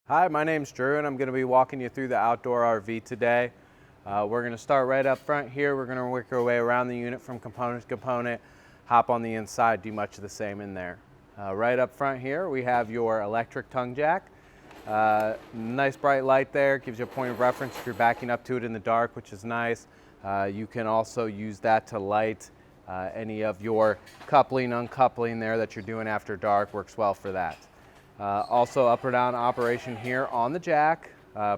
Hi, my name's Drew and I'm going to be walking you through the outdoor RV today. We're going to start right up front here. We're going to work our way around the unit from component to component, hop on the inside, do much of the same in there. Right up front here we have your electric tongue jack. Nice bright light there, gives you a point of reference if you're backing up to it in the dark, which is nice. You can also use that to light any of your coupling, uncoupling there that you're doing after dark, works well for that. Also up or down operation here on the jack,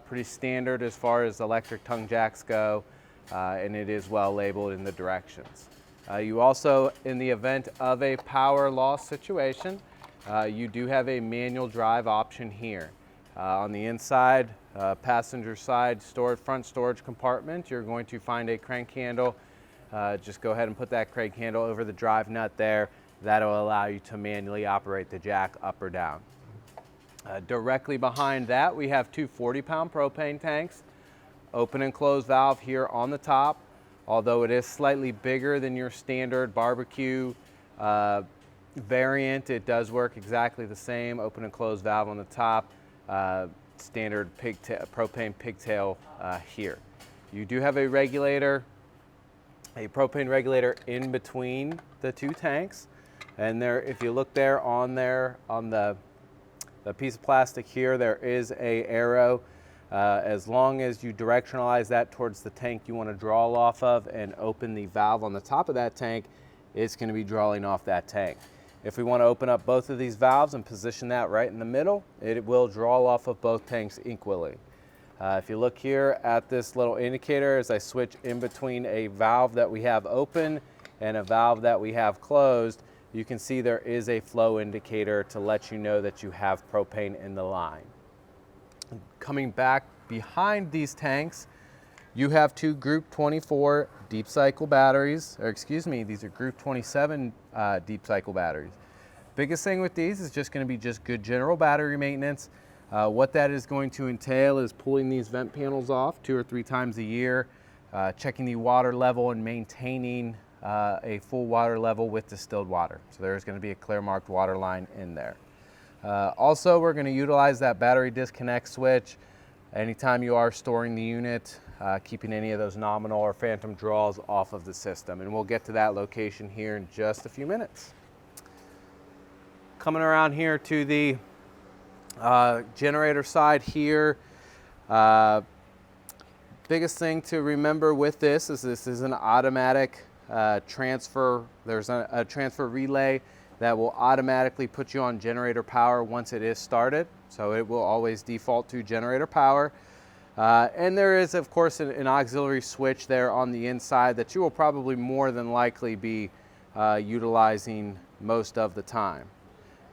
pretty standard as far as electric tongue jacks go, and it is well labeled in the directions. You also, in the event of a power loss situation, you do have a manual drive option here. On the inside, passenger side front storage compartment, you're going to find a crank handle. Just go ahead and put that crank handle over the drive nut there. That'll allow you to manually operate the jack up or down. Directly behind that, we have two 40-pound propane tanks. Open and close valve here on the top. Although it is slightly bigger than your standard barbecue variant, it does work exactly the same. Open and close valve on the top. Standard propane pigtail here. You do have a regulator, a propane regulator in between the two tanks. And there, if you look there on the piece of plastic here, there is a arrow. As long as you directionalize that towards the tank you want to draw off of and open the valve on the top of that tank, it's going to be drawing off that tank. If we want to open up both of these valves and position that right in the middle, it will draw off of both tanks equally. If you look here at this little indicator as I switch in between a valve that we have open and a valve that we have closed, you can see there is a flow indicator to let you know that you have propane in the line. Coming back behind these tanks, you have two Group 24 deep cycle batteries, or excuse me, these are Group 27 deep cycle batteries. Biggest thing with these is just going to be just good general battery maintenance. What that is going to entail is pulling these vent panels off 2 or 3 times a year, checking the water level and maintaining a full water level with distilled water. So there's going to be a clear marked water line in there. Also, we're going to utilize that battery disconnect switch anytime you are storing the unit, keeping any of those nominal or phantom draws off of the system. And we'll get to that location here in just a few minutes. Coming around here to the generator side here, biggest thing to remember with this is an automatic transfer. There's a transfer relay that will automatically put you on generator power once it is started. So it will always default to generator power. And there is, of course, an auxiliary switch there on the inside that you will probably more than likely be utilizing most of the time.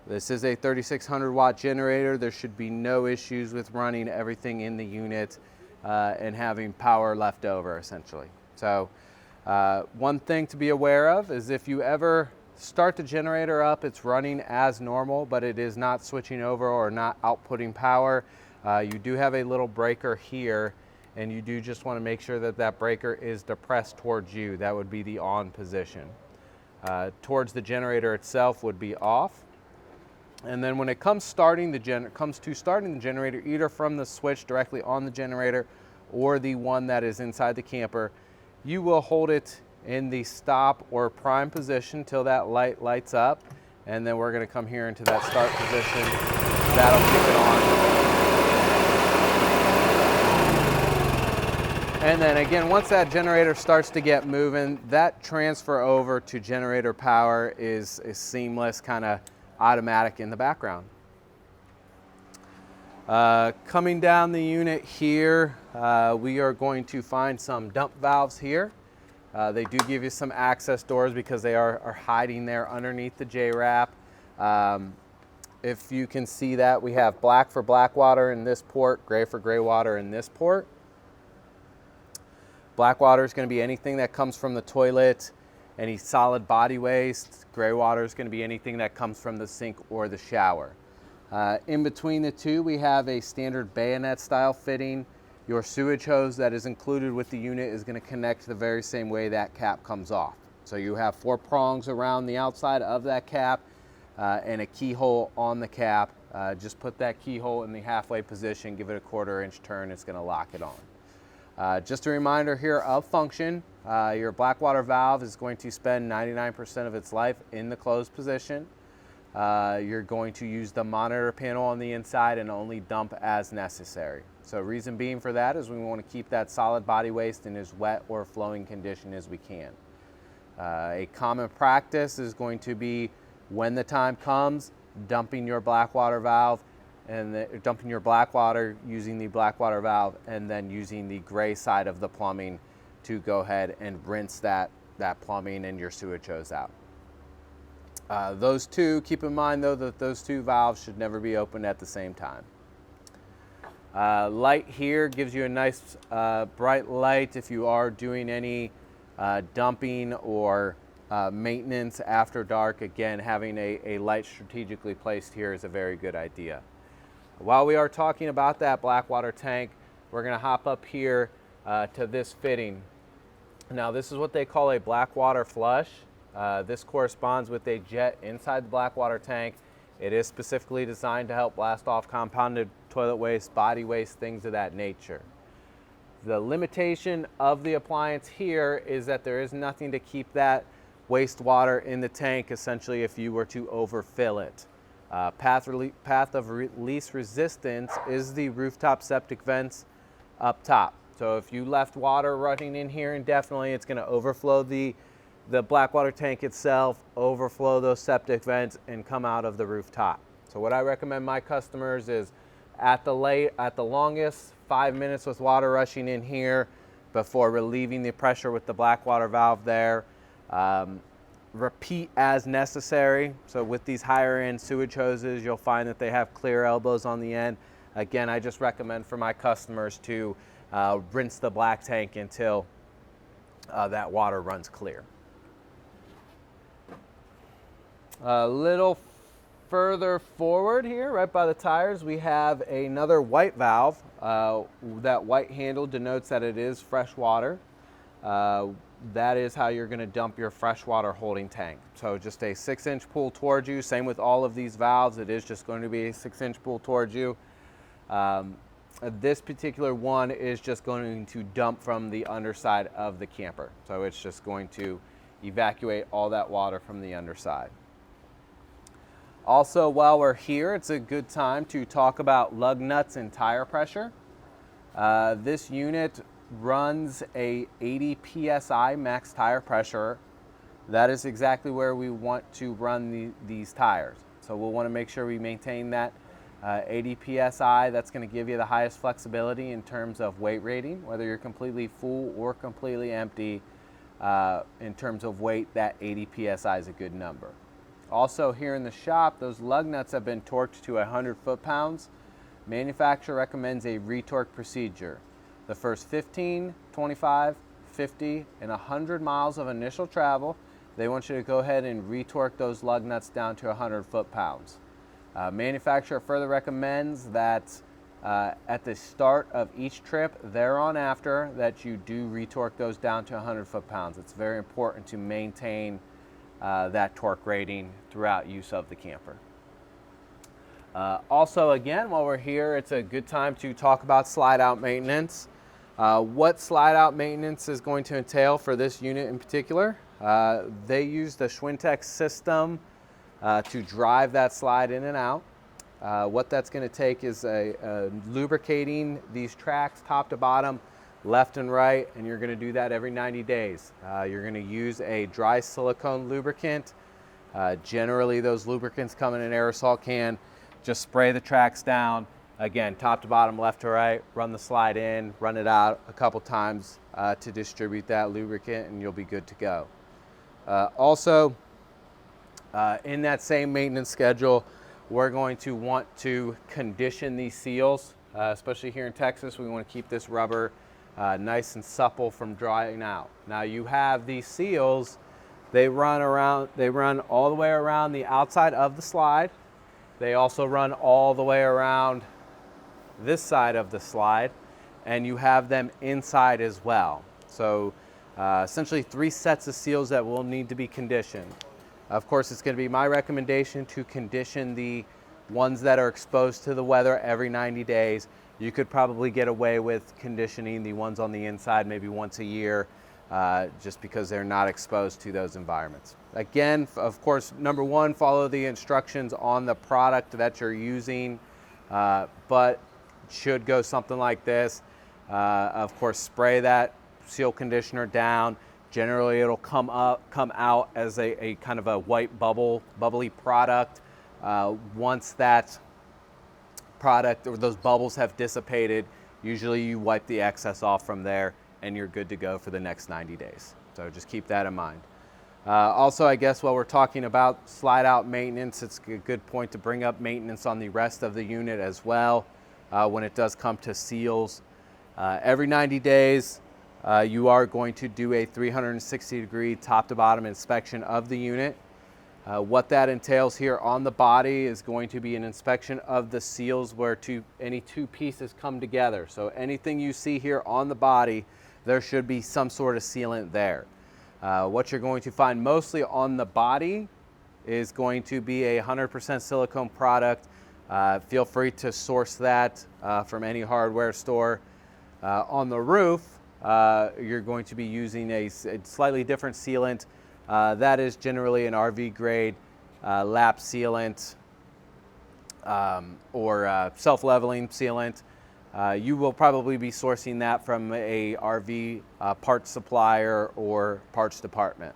This is a 3600 watt generator. There should be no issues with running everything in the unit and having power left over, essentially. So one thing to be aware of is if you ever start the generator up, it's running as normal, but it is not switching over or not outputting power. You do have a little breaker here, and you do just want to make sure that that breaker is depressed towards you. That would be the on position. Towards the generator itself would be off. And then when it comes to starting the generator, either from the switch directly on the generator or the one that is inside the camper, you will hold it in the stop or prime position till that light lights up, and then we're going to come here into that start position. That'll kick it on. And then again, once that generator starts to get moving, that transfer over to generator power is seamless, kind of automatic in the background. Coming down the unit here, we are going to find some dump valves here. They do give you some access doors because they are hiding there underneath the J-wrap. If you can see that, we have black for black water in this port, gray for gray water in this port. Black water is going to be anything that comes from the toilet, any solid body waste. Gray water is going to be anything that comes from the sink or the shower. In between the two, we have a standard bayonet style fitting. Your sewage hose that is included with the unit is going to connect the very same way that cap comes off. So you have 4 prongs around the outside of that cap and a keyhole on the cap Just put that keyhole in the halfway position, give it a 1/4 inch turn, it's going to lock it on. Just a reminder here of function. Your blackwater valve is going to spend 99% of its life in the closed position. You're going to use the monitor panel on the inside and only dump as necessary. So reason being for that is we want to keep that solid body waste in as wet or flowing condition as we can. A common practice is going to be, when the time comes, dumping your blackwater valve and dumping your blackwater using the blackwater valve, and then using the gray side of the plumbing to go ahead and rinse that plumbing and your sewage hose out. Those two, keep in mind though that those two valves should never be opened at the same time. Light here gives you a nice bright light if you are doing any dumping or maintenance after dark. Again, having a light strategically placed here is a very good idea. While we are talking about that blackwater tank, we're going to hop up here to this fitting. Now this is what they call a blackwater flush. This corresponds with a jet inside the blackwater tank. It is specifically designed to help blast off compounded toilet waste, body waste, things of that nature. The limitation of the appliance here is that there is nothing to keep that wastewater in the tank, essentially, if you were to overfill it. Path of least resistance is the rooftop septic vents up top. So if you left water running in here indefinitely, it's going to overflow the blackwater tank itself, overflow those septic vents, and come out of the rooftop. So what I recommend my customers is at the longest 5 minutes with water rushing in here before relieving the pressure with the blackwater valve there. Repeat as necessary. So with these higher end sewage hoses, you'll find that they have clear elbows on the end. Again, I just recommend for my customers to rinse the black tank until that water runs clear. A little further forward here, right by the tires, we have another white valve. That white handle denotes that it is fresh water. That is how you're going to dump your freshwater holding tank. So just a 6-inch pull towards you. Same with all of these valves. It is just going to be a 6-inch pull towards you. This particular one is just going to dump from the underside of the camper. So it's just going to evacuate all that water from the underside. Also, while we're here, it's a good time to talk about lug nuts and tire pressure. This unit runs a 80 psi max tire pressure. That is exactly where we want to run these tires. So we'll want to make sure we maintain that 80 psi. That's going to give you the highest flexibility in terms of weight rating, whether you're completely full or completely empty. In terms of weight, that 80 psi is a good number. Also here in the shop, those lug nuts have been torqued to 100 foot-pounds. Manufacturer recommends a retorque procedure. The first 15, 25, 50, and 100 miles of initial travel, they want you to go ahead and retorque those lug nuts down to 100 foot-pounds. Manufacturer further recommends that at the start of each trip, thereon after, that you do retorque those down to 100 foot-pounds. It's very important to maintain that torque rating throughout use of the camper. Also, again, while we're here, it's a good time to talk about slide-out maintenance. What slide-out maintenance is going to entail for this unit in particular. They use the Schwintex system to drive that slide in and out. What that's going to take is lubricating these tracks top to bottom, left and right, and you're going to do that every 90 days. You're going to use a dry silicone lubricant. Generally, those lubricants come in an aerosol can. Just spray the tracks down. Again, top to bottom, left to right, run the slide in, run it out a couple times to distribute that lubricant, and you'll be good to go. Also, in that same maintenance schedule, we're going to want to condition these seals, especially here in Texas. We want to keep this rubber nice and supple from drying out. Now you have these seals, they run all the way around the outside of the slide. They also run all the way around this side of the slide, and you have them inside as well. So essentially 3 sets of seals that will need to be conditioned. Of course, it's going to be my recommendation to condition the ones that are exposed to the weather every 90 days, you could probably get away with conditioning the ones on the inside maybe once a year, just because they're not exposed to those environments. Again, of course, number one, follow the instructions on the product that you're using, but should go something like this. Of course, spray that seal conditioner down. Generally, it'll come out as a kind of a white bubbly product. Once that product or those bubbles have dissipated, usually you wipe the excess off from there and you're good to go for the next 90 days. So just keep that in mind. Also, I guess while we're talking about slide out maintenance, it's a good point to bring up maintenance on the rest of the unit as well. When it does come to seals, every 90 days, you are going to do a 360-degree top to bottom inspection of the unit. What that entails here on the body is going to be an inspection of the seals where any two pieces come together. So anything you see here on the body, there should be some sort of sealant there. What you're going to find mostly on the body is going to be a 100% silicone product. Feel free to source that from any hardware store. On the roof, you're going to be using a slightly different sealant. That is generally an RV grade lap sealant or self-leveling sealant. You will probably be sourcing that from a RV parts supplier or parts department.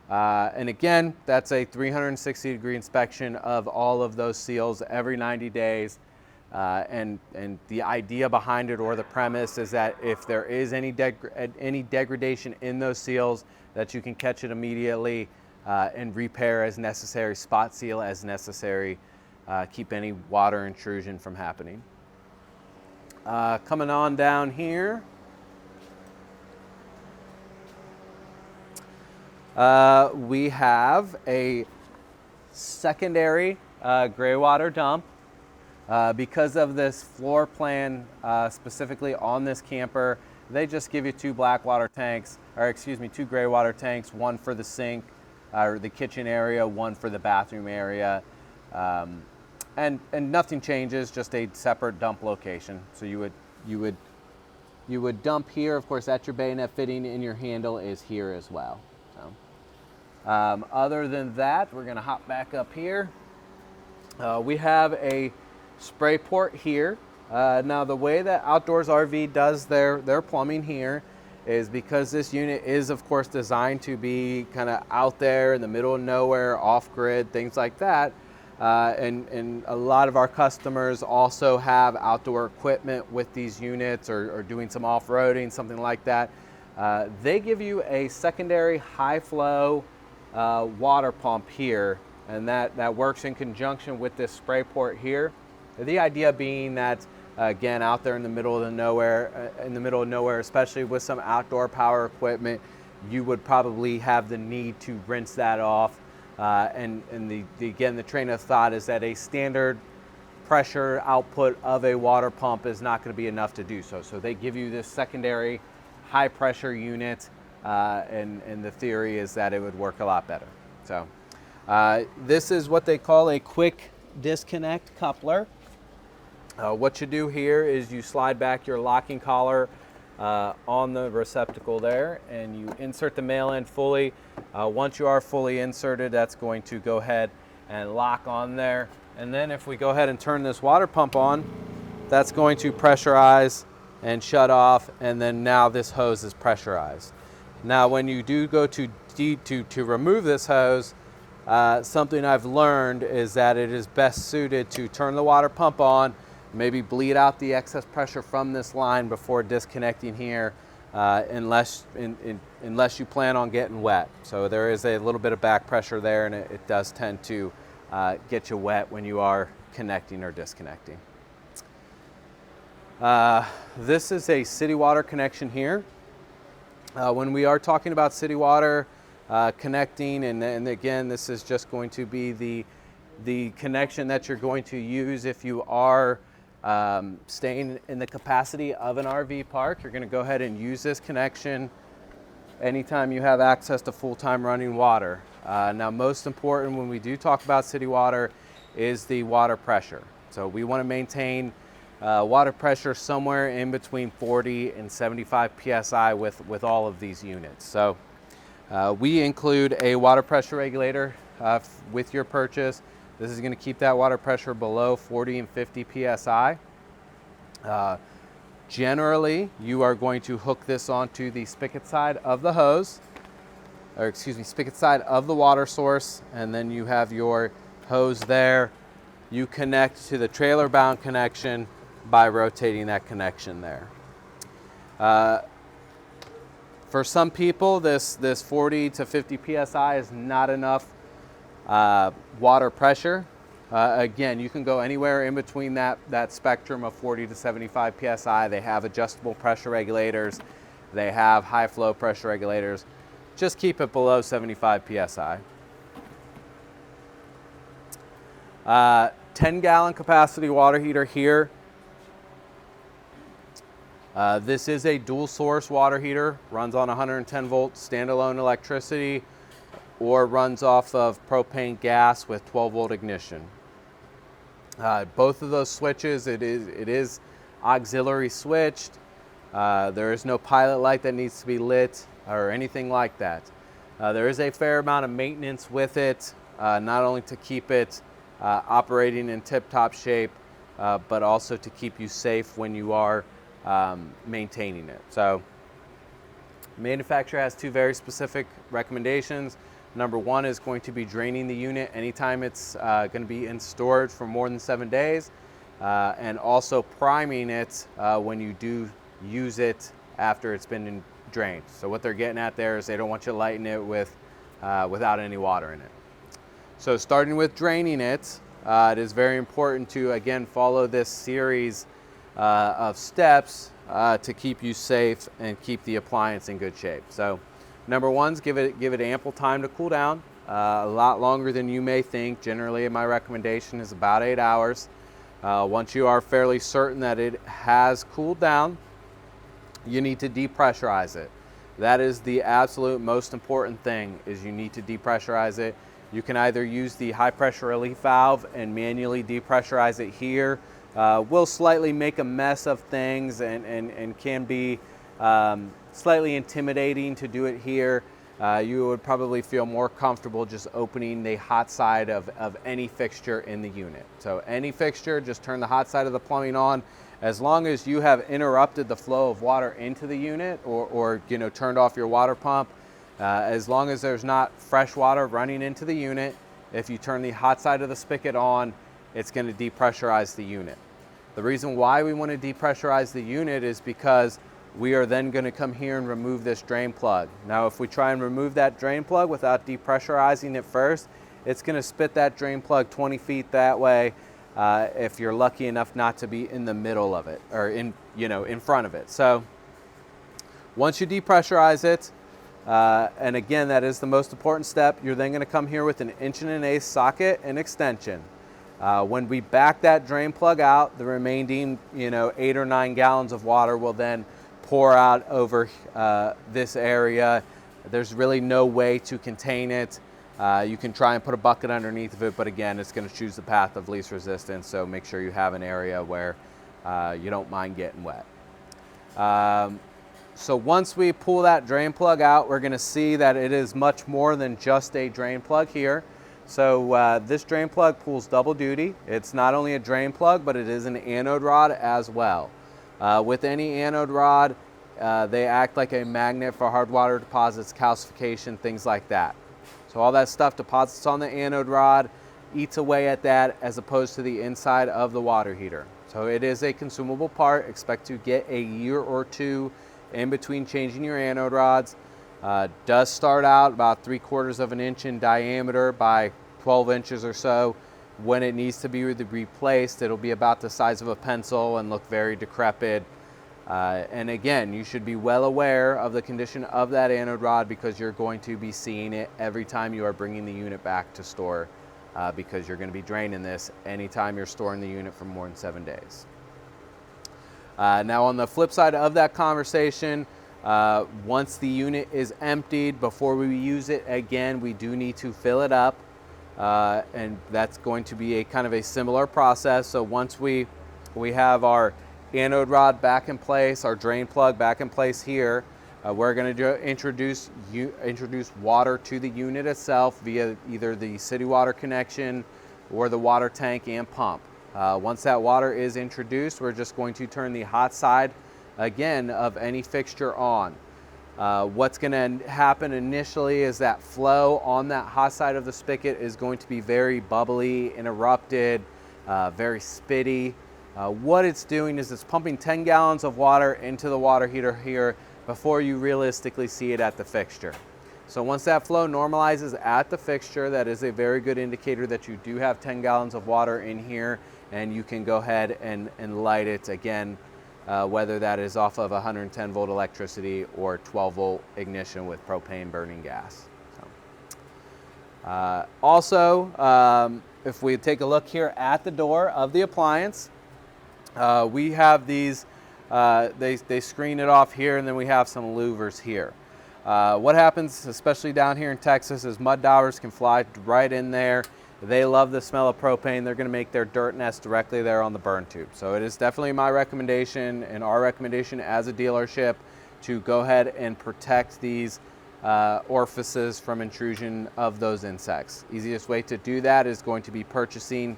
And again, that's a 360-degree inspection of all of those seals every 90 days. And the idea behind it, or the premise, is that if there is any degradation in those seals, that you can catch it immediately and repair as necessary, spot seal as necessary, keep any water intrusion from happening. Coming on down here, we have a secondary gray water dump. Because of this floor plan, specifically on this camper, they just give you two black water tanks, or excuse me, two gray water tanks, one for the sink or the kitchen area, one for the bathroom area. And nothing changes, just a separate dump location. So you would dump here. Of course, that's your bayonet fitting, and your handle is here as well. So, other than that, we're going to hop back up here. We have a spray port here. Now, the way that Outdoors RV does their plumbing here is because this unit is, of course, designed to be kind of out there in the middle of nowhere, off-grid, things like that. And a lot of our customers also have outdoor equipment with these units, or doing some off-roading, something like that. They give you a secondary high-flow water pump here, and that works in conjunction with this spray port here. The idea being that, again, out there in the middle of nowhere, especially with some outdoor power equipment, you would probably have the need to rinse that off. And the train of thought is that a standard pressure output of a water pump is not going to be enough to do so. So they give you this secondary high pressure unit, and the theory is that it would work a lot better. So this is what they call a quick disconnect coupler. What you do here is you slide back your locking collar on the receptacle there, and you insert the male end fully. Once you are fully inserted, that's going to go ahead and lock on there. And then if we go ahead and turn this water pump on, that's going to pressurize and shut off, and then now this hose is pressurized. Now when you do go to remove this hose, something I've learned is that it is best suited to turn the water pump on, maybe bleed out the excess pressure from this line before disconnecting here, unless you plan on getting wet. So there is a little bit of back pressure there, and it does tend to get you wet when you are connecting or disconnecting. This is a city water connection here. When we are talking about city water connecting, and again, this is just going to be the connection that you're going to use if you are staying in the capacity of an RV park. You're going to go ahead and use this connection anytime you have access to full-time running water. Now, most important when we do talk about city water is the water pressure. So we want to maintain water pressure somewhere in between 40 and 75 psi with all of these units. So we include a water pressure regulator with your purchase. This is going to keep that water pressure below 40 and 50 psi. Generally, you are going to hook this onto the spigot side of the hose, or excuse me, spigot side of the water source, and then you have your hose there. You connect to the trailer bound connection by rotating that connection there. For some people, this 40 to 50 psi is not enough water pressure. Again, you can go anywhere in between that spectrum of 40 to 75 psi. They have adjustable pressure regulators. They have high flow pressure regulators. Just keep it below 75 psi. 10-gallon capacity water heater here. This is a dual source water heater, runs on 110 volt standalone electricity, or runs off of propane gas with 12 volt ignition. Both of those switches, it is auxiliary switched. There is no pilot light that needs to be lit or anything like that. There is a fair amount of maintenance with it, not only to keep it operating in tip-top shape, but also to keep you safe when you are maintaining it. So, manufacturer has two very specific recommendations. Number one is going to be draining the unit anytime it's going to be in storage for more than 7 days, and also priming it when you do use it after it's been drained. So what they're getting at there is they don't want you lighting it with without any water in it. So starting with draining it, it is very important to again follow this series of steps to keep you safe and keep the appliance in good shape. So number one is give it ample time to cool down, a lot longer than you may think. Generally, my recommendation is about 8 hours. Once you are fairly certain that it has cooled down, you need to depressurize it. That is the absolute most important thing, is you need to depressurize it. You can either use the high pressure relief valve and manually depressurize it here. Will slightly make a mess of things and can be slightly intimidating to do it here. You would probably feel more comfortable just opening the hot side of any fixture in the unit. So any fixture, just turn the hot side of the plumbing on. As long as you have interrupted the flow of water into the unit or turned off your water pump, as long as there's not fresh water running into the unit, if you turn the hot side of the spigot on, it's going to depressurize the unit. The reason why we want to depressurize the unit is because we are then going to come here and remove this drain plug. Now, if we try and remove that drain plug without depressurizing it first, it's going to spit that drain plug 20 feet that way, if you're lucky enough not to be in the middle of it or in front of it. So once you depressurize it, and again, that is the most important step, you're then going to come here with an 1.1/8" socket and extension. When we back that drain plug out, the remaining 8 or 9 gallons of water will then pour out over this area. There's really no way to contain it. You can try and put a bucket underneath of it, but again, it's going to choose the path of least resistance, so make sure you have an area where you don't mind getting wet. So once we pull that drain plug out, we're going to see that it is much more than just a drain plug here. So this drain plug pulls double duty. It's not only a drain plug, but it is an anode rod as well. With any anode rod, they act like a magnet for hard water deposits, calcification, things like that. So all that stuff deposits on the anode rod, eats away at that, as opposed to the inside of the water heater. So it is a consumable part. Expect to get a year or two in between changing your anode rods. Does start out about 3/4 of an inch in diameter by 12 inches or so. When it needs to be replaced, it'll be about the size of a pencil and look very decrepit. And again, you should be well aware of the condition of that anode rod, because you're going to be seeing it every time you are bringing the unit back to store, because you're going to be draining this anytime you're storing the unit for more than 7 days. Now on the flip side of that conversation, once the unit is emptied, before we use it again, we do need to fill it up. and that's going to be a kind of a similar process. So once we have our anode rod back in place, our drain plug back in place here, we're going to introduce water to the unit itself via either the city water connection or the water tank and pump. Once that water is introduced, we're just going to turn the hot side again of any fixture on. What's going to happen initially is that flow on that hot side of the spigot is going to be very bubbly, interrupted, very spitty. What it's doing is it's pumping 10 gallons of water into the water heater here before you realistically see it at the fixture. So once that flow normalizes at the fixture, that is a very good indicator that you do have 10 gallons of water in here, and you can go ahead and light it again, whether that is off of 110 volt electricity or 12 volt ignition with propane burning gas. So, also, if we take a look here at the door of the appliance, we have these, they screen it off here, and then we have some louvers here. What happens, especially down here in Texas, is mud daubers can fly right in there. They love the smell of propane. They're going to make their dirt nest directly there on the burn tube. So it is definitely my recommendation and our recommendation as a dealership to go ahead and protect these orifices from intrusion of those insects. Easiest way to do that is going to be purchasing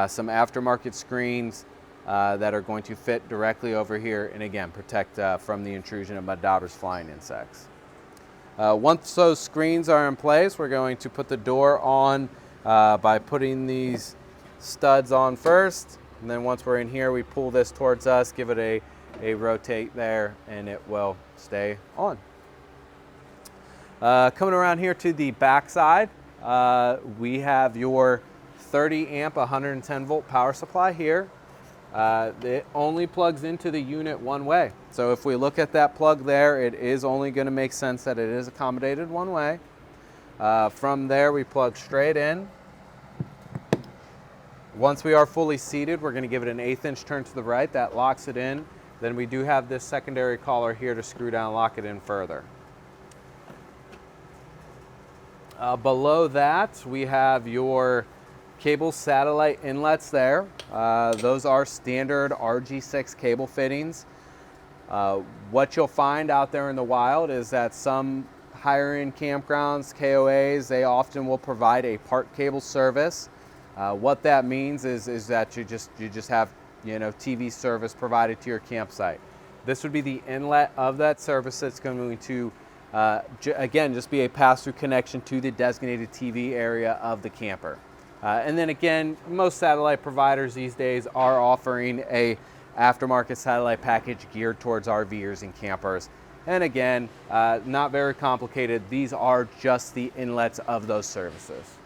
some aftermarket screens that are going to fit directly over here, and again, protect from the intrusion of mud daubers flying insects. Once those screens are in place, we're going to put the door on by putting these studs on first, and then once we're in here, we pull this towards us, give it a rotate there, and it will stay on. Coming around here to the back side, we have your 30 amp 110 volt power supply here. It only plugs into the unit one way. So if we look at that plug there, it is only going to make sense that it is accommodated one way. From there, we plug straight in. Once we are fully seated, we're going to give it an 1/8 inch turn to the right. That locks it in. Then we do have this secondary collar here to screw down and lock it in further. Below that, we have your cable satellite inlets there. Those are standard RG6 cable fittings. What you'll find out there in the wild is that some higher end campgrounds, KOAs, they often will provide a part cable service. What that means is that you just have, you know, TV service provided to your campsite. This would be the inlet of that service that's going to again just be a pass-through connection to the designated TV area of the camper. And then again, most satellite providers these days are offering a aftermarket satellite package geared towards RVers and campers. And again, not very complicated. These are just the inlets of those services.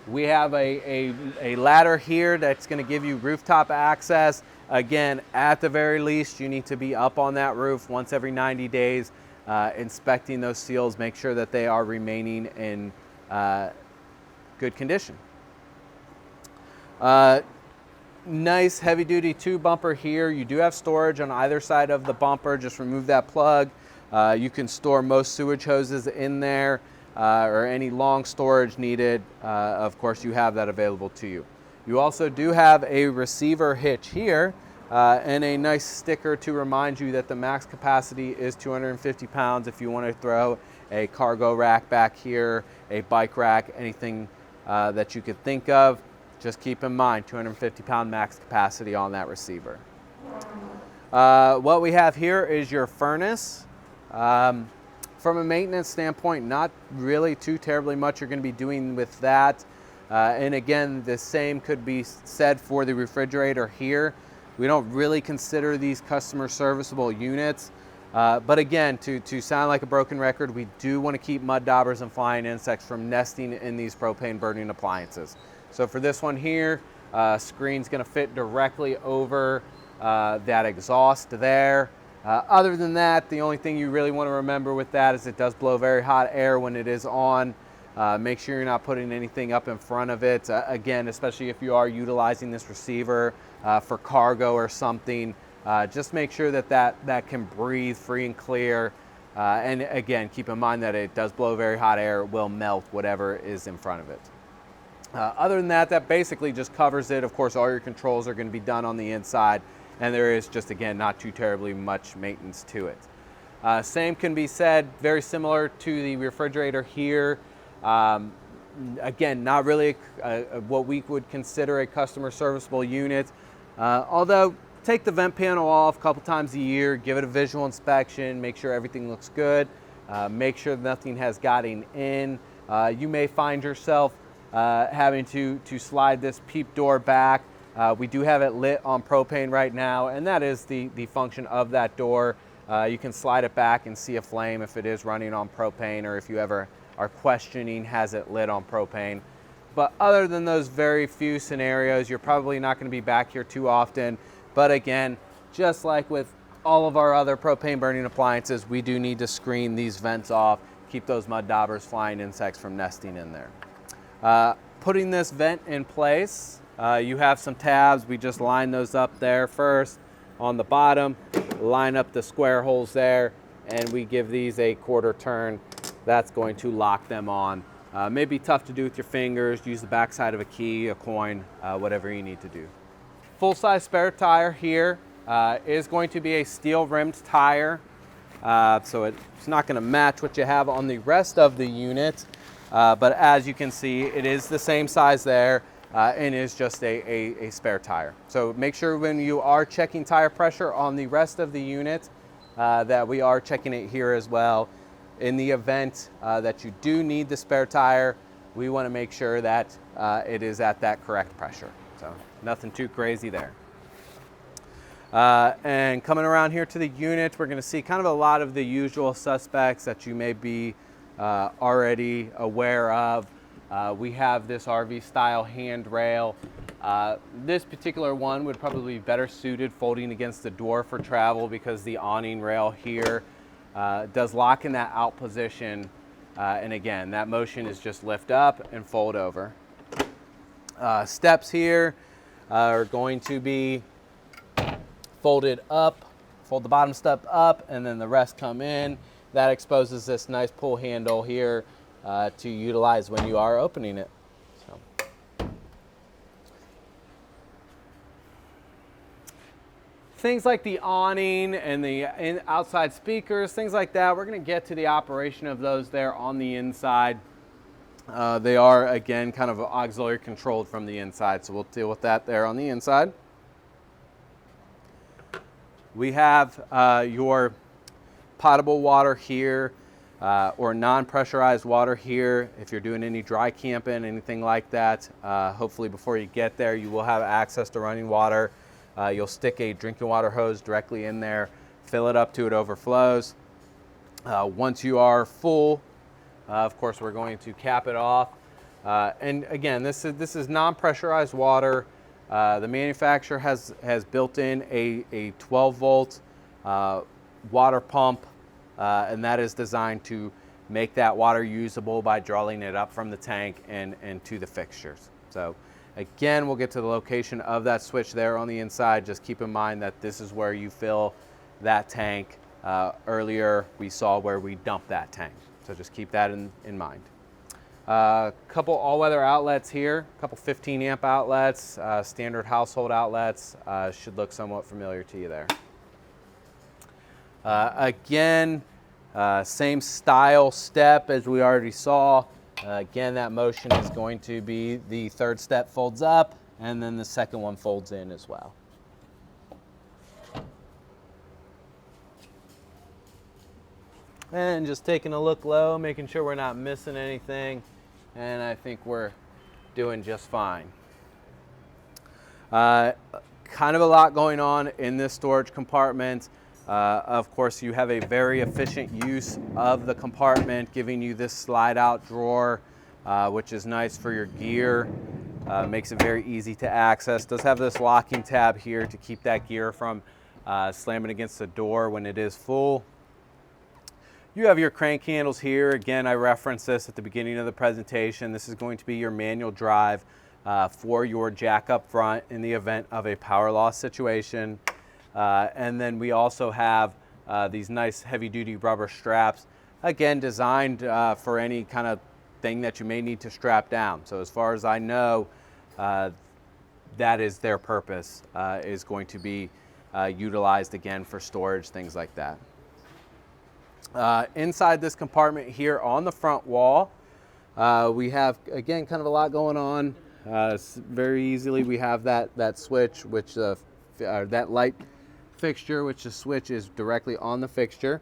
We have a ladder here that's going to give you rooftop access. Again, at the very least, you need to be up on that roof once every 90 days, inspecting those seals, make sure that they are remaining in good condition. Nice heavy duty tube bumper here. You do have storage on either side of the bumper. Just remove that plug. You can store most sewage hoses in there, or any long storage needed. Of course, you have that available to you. You also do have a receiver hitch here, and a nice sticker to remind you that the max capacity is 250 pounds. If you want to throw a cargo rack back here, a bike rack, anything that you could think of, just keep in mind 250 pound max capacity on that receiver. What we have here is your furnace. From a maintenance standpoint, not really too terribly much you're going to be doing with that. And again, the same could be said for the refrigerator here. We don't really consider these customer serviceable units. But again, to sound like a broken record, we do want to keep mud daubers and flying insects from nesting in these propane burning appliances. So for this one here, screen's going to fit directly over that exhaust there. Other than that, the only thing you really want to remember with that is it does blow very hot air when it is on. Make sure you're not putting anything up in front of it. Again, especially if you are utilizing this receiver for cargo or something, just make sure that can breathe free and clear. And again, keep in mind that it does blow very hot air, it will melt whatever is in front of it. Other than that, that basically just covers it. Of course, all your controls are going to be done on the inside, and there is just, again, not too terribly much maintenance to it. Same can be said, very similar to the refrigerator here. Again, not really what we would consider a customer serviceable unit, although take the vent panel off a couple times a year, give it a visual inspection, make sure everything looks good, make sure nothing has gotten in. You may find yourself having to slide this PEEP door back. We do have it lit on propane right now, and that is the function of that door. You can slide it back and see a flame if it is running on propane, or if you ever are questioning has it lit on propane. But other than those very few scenarios, you're probably not going to be back here too often. But again, just like with all of our other propane burning appliances, we do need to screen these vents off, keep those mud daubers, flying insects from nesting in there. Putting this vent in place, you have some tabs. We just line those up there first on the bottom, line up the square holes there, and we give these a quarter turn. That's going to lock them on. May be tough to do with your fingers. Use the backside of a key, a coin, whatever you need to do. Full-size spare tire here is going to be a steel-rimmed tire, so it's not going to match what you have on the rest of the unit. But as you can see, it is the same size there, and is just a spare tire. So make sure when you are checking tire pressure on the rest of the unit that we are checking it here as well. In the event that you do need the spare tire, we want to make sure that it is at that correct pressure. So nothing too crazy there. And coming around here to the unit, we're going to see kind of a lot of the usual suspects that you may be already aware of. We have this RV style handrail. This particular one would probably be better suited folding against the door for travel, because the awning rail here does lock in that out position. And again, that motion is just lift up and fold over. Steps here are going to be folded up, fold the bottom step up, and then the rest come in. That exposes this nice pull handle here to utilize when you are opening it. So. Things like the awning and the outside speakers, things like that, we're going to get to the operation of those there on the inside. They are, again, kind of auxiliary controlled from the inside, so we'll deal with that there on the inside. We have your potable water here, or non-pressurized water here. If you're doing any dry camping, anything like that, hopefully before you get there, you will have access to running water. You'll stick a drinking water hose directly in there, fill it up to it overflows. Once you are full, of course, we're going to cap it off. And again, this is non-pressurized water. The manufacturer has built in a 12-volt water pump, and that is designed to make that water usable by drawing it up from the tank and to the fixtures. So again, we'll get to the location of that switch there on the inside. Just keep in mind that this is where you fill that tank. Earlier, we saw where we dump that tank. So just keep that in mind. Couple all-weather outlets here, a couple 15 amp outlets, standard household outlets, should look somewhat familiar to you there. Again, same style step as we already saw. Again, that motion is going to be the third step folds up, and then the second one folds in as well. And just taking a look low, making sure we're not missing anything, and I think we're doing just fine. Kind of a lot going on in this storage compartment. Of course, you have a very efficient use of the compartment, giving you this slide out drawer, which is nice for your gear. Makes it very easy to access. Does have this locking tab here to keep that gear from slamming against the door when it is full. You have your crank handles here. Again, I referenced this at the beginning of the presentation. This is going to be your manual drive for your jack up front in the event of a power loss situation. And then we also have these nice heavy duty rubber straps, again designed for any kind of thing that you may need to strap down. So as far as I know, that is their purpose, is going to be utilized again for storage, things like that. Inside this compartment here on the front wall, we have, again, kind of a lot going on. Very easily we have that switch, which that light fixture, which the switch is directly on the fixture.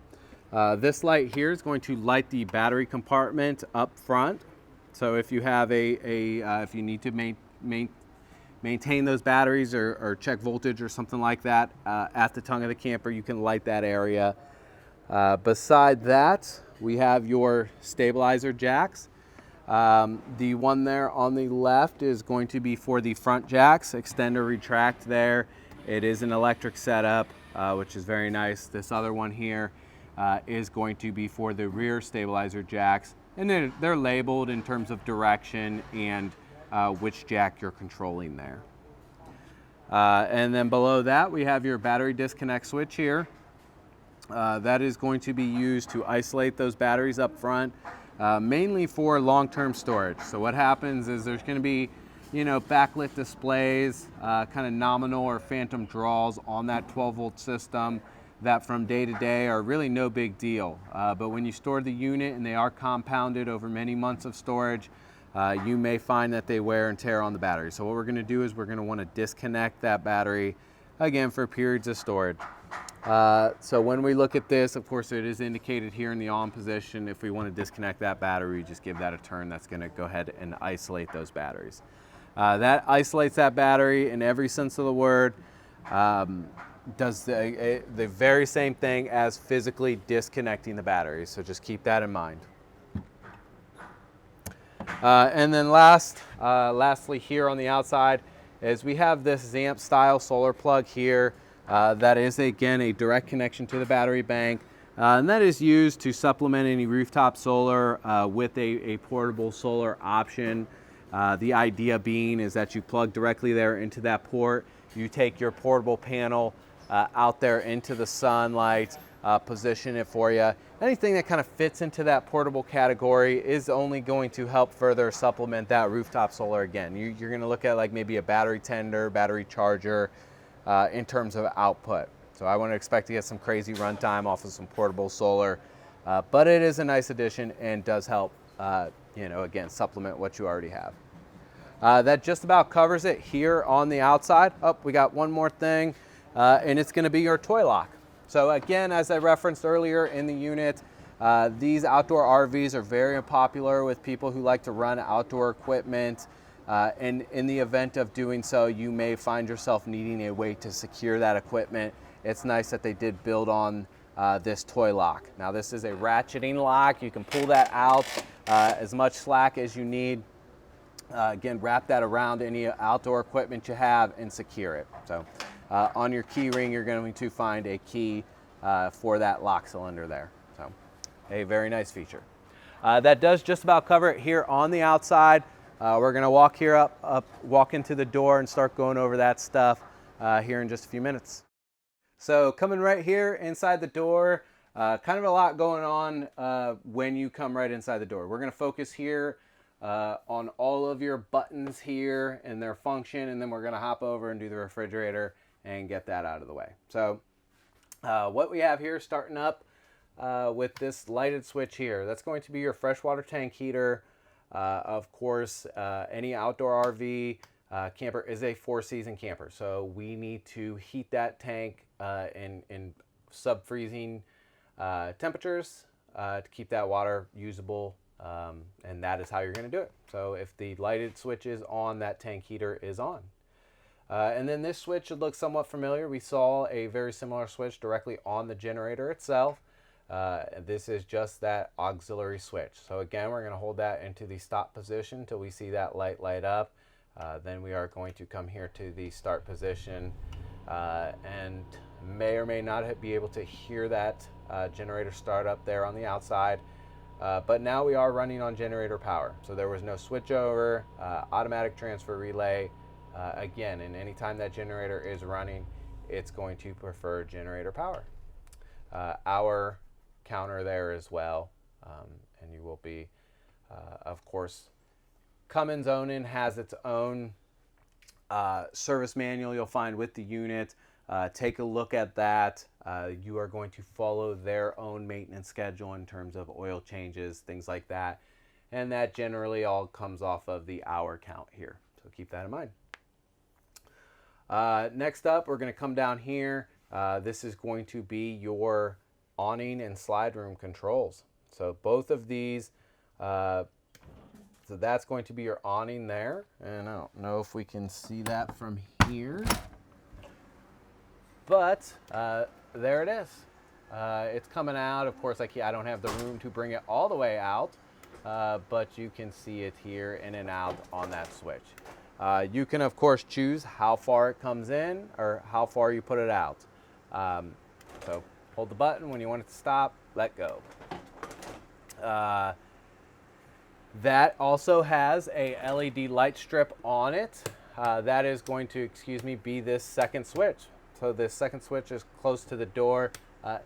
This light here is going to light the battery compartment up front. So if you have if you need to maintain those batteries or check voltage or something like that at the tongue of the camper, you can light that area. Beside that, we have your stabilizer jacks. The one there on the left is going to be for the front jacks, extend or retract there. It is an electric setup, which is very nice. This other one here is going to be for the rear stabilizer jacks, and they're labeled in terms of direction and which jack you're controlling there. And then below that, we have your battery disconnect switch here. That is going to be used to isolate those batteries up front, mainly for long-term storage. So what happens is there's going to be, backlit displays, kind of nominal or phantom draws on that 12-volt system that from day to day are really no big deal. But when you store the unit and they are compounded over many months of storage, you may find that they wear and tear on the battery. So what we're going to do is we're going to want to disconnect that battery, again, for periods of storage. So when we look at this, of course, it is indicated here in the on position. If we want to disconnect that battery, just give that a turn. That's going to go ahead and isolate those batteries. That isolates that battery in every sense of the word. Does the very same thing as physically disconnecting the battery. So just keep that in mind. And then lastly here on the outside is we have this ZAMP style solar plug here. That is, again, a direct connection to the battery bank, and that is used to supplement any rooftop solar with a portable solar option. The idea being is that you plug directly there into that port, you take your portable panel out there into the sunlight, position it for you. Anything that kind of fits into that portable category is only going to help further supplement that rooftop solar. Again, you're going to look at like maybe a battery tender, battery charger, in terms of output. So I wouldn't expect to get some crazy runtime off of some portable solar, but it is a nice addition and does help, again, supplement what you already have. That just about covers it here on the outside. Oh, we got one more thing, and it's gonna be your toy lock. So again, as I referenced earlier in the unit, these outdoor RVs are very popular with people who like to run outdoor equipment. And in the event of doing so, you may find yourself needing a way to secure that equipment. It's nice that they did build on this toy lock. Now this is a ratcheting lock. You can pull that out as much slack as you need. Again, wrap that around any outdoor equipment you have and secure it. So on your key ring, you're going to find a key for that lock cylinder there. So a very nice feature. That does just about cover it here on the outside. We're going to walk here walk into the door and start going over that stuff here in just a few minutes. So coming right here inside the door, kind of a lot going on when you come right inside the door. We're going to focus here on all of your buttons here and their function, and then we're going to hop over and do the refrigerator and get that out of the way. So what we have here starting up with this lighted switch here, that's going to be your freshwater tank heater. Of course, any outdoor RV camper is a 4-season camper, so we need to heat that tank in sub-freezing temperatures to keep that water usable, and that is how you're going to do it. So if the lighted switch is on, that tank heater is on. And then this switch should look somewhat familiar. We saw a very similar switch directly on the generator itself. This is just that auxiliary switch. So again, we're going to hold that into the stop position until we see that light up. Then we are going to come here to the start position and may or may not be able to hear that generator start up there on the outside. But now we are running on generator power. So there was no switch over, automatic transfer relay. Again, and anytime that generator is running, it's going to prefer generator power. hour counter there as well. And you will be, of course, Cummins Onan has its own service manual you'll find with the unit. Take a look at that. You are going to follow their own maintenance schedule in terms of oil changes, things like that. And that generally all comes off of the hour count here. So keep that in mind. Next up, we're going to come down here. This is going to be your awning and slide room controls. So both of these, so that's going to be your awning there. And I don't know if we can see that from here. But there it is. It's coming out. Of course, I don't have the room to bring it all the way out, but you can see it here in and out on that switch. You can, of course, choose how far it comes in or how far you put it out. So hold the button when you want it to stop, let go. That also has a LED light strip on it. That is going to, be this second switch. So this second switch is close to the door,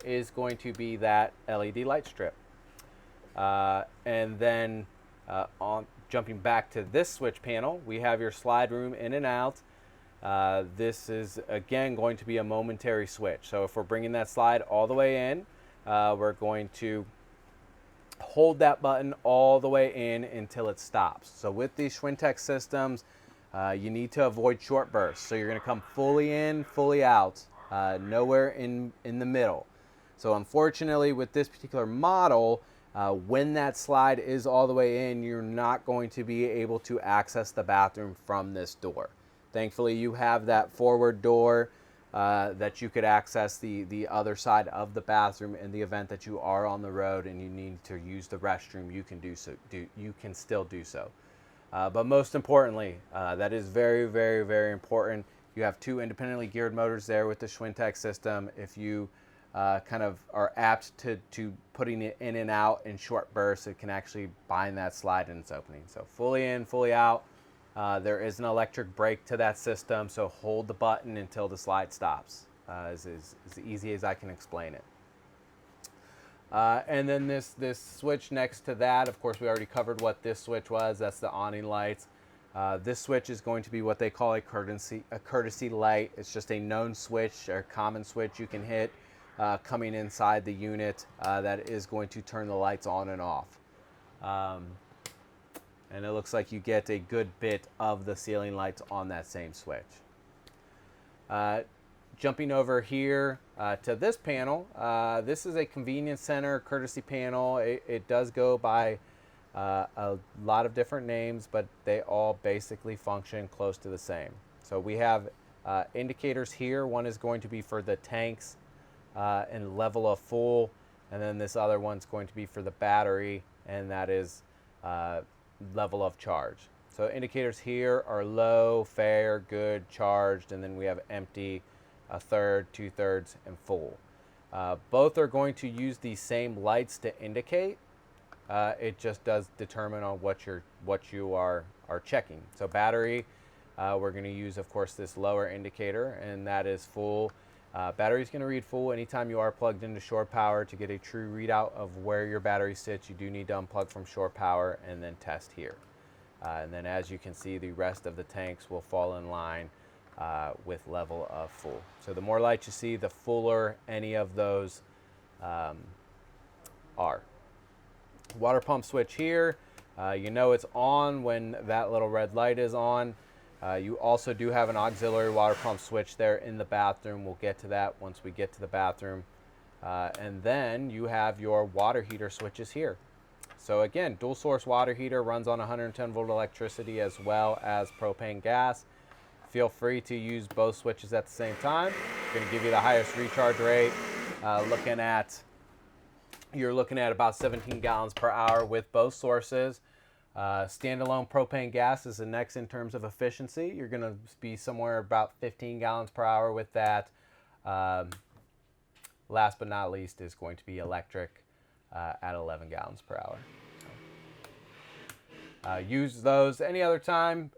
is going to be that LED light strip. And then jumping back to this switch panel, we have your slide room in and out. This is, again, going to be a momentary switch. So if we're bringing that slide all the way in, we're going to hold that button all the way in until it stops. So with these Schwintek systems, you need to avoid short bursts. So you're going to come fully in, fully out, nowhere in the middle. So unfortunately, with this particular model, when that slide is all the way in, you're not going to be able to access the bathroom from this door. Thankfully, you have that forward door that you could access the other side of the bathroom in the event that you are on the road and you need to use the restroom. You can you can still do so. But most importantly, that is very, very, very important. You have two independently geared motors there with the Schwintek system. If you kind of are apt to putting it in and out in short bursts, it can actually bind that slide in its opening. So fully in, fully out. There is an electric brake to that system, so hold the button until the slide stops. Is as easy as I can explain it. And then this switch next to that, of course, we already covered what this switch was. That's the awning lights. This switch is going to be what they call a courtesy light. It's just a known switch or common switch you can hit coming inside the unit that is going to turn the lights on and off. And it looks like you get a good bit of the ceiling lights on that same switch. Jumping over here to this panel, this is a convenience center courtesy panel. It does go by a lot of different names, but they all basically function close to the same. So we have indicators here. One is going to be for the tanks and level of full, and then this other one's going to be for the battery, and that is level of charge. So indicators here are low, fair, good, charged, and then we have empty, a third, 2/3, and full. Both are going to use the same lights to indicate. It just does determine on what you are checking. So battery, we're going to use, of course, this lower indicator, and that is full. Battery is going to read full anytime you are plugged into shore power. To get a true readout of where your battery sits, you do need to unplug from shore power and then test here. And then as you can see, the rest of the tanks will fall in line with level of full. So the more lights you see, the fuller any of those are. Water pump switch here, you know it's on when that little red light is on. You also do have an auxiliary water pump switch there in the bathroom. We'll get to that once we get to the bathroom. And then you have your water heater switches here. So again, dual source water heater, runs on 110 volt electricity as well as propane gas. Feel free to use both switches at the same time. It's going to give you the highest recharge rate. You're looking at about 17 gallons per hour with both sources. Standalone propane gas is the next in terms of efficiency. You're going to be somewhere about 15 gallons per hour with that. Last but not least is going to be electric at 11 gallons per hour. Use those any other time.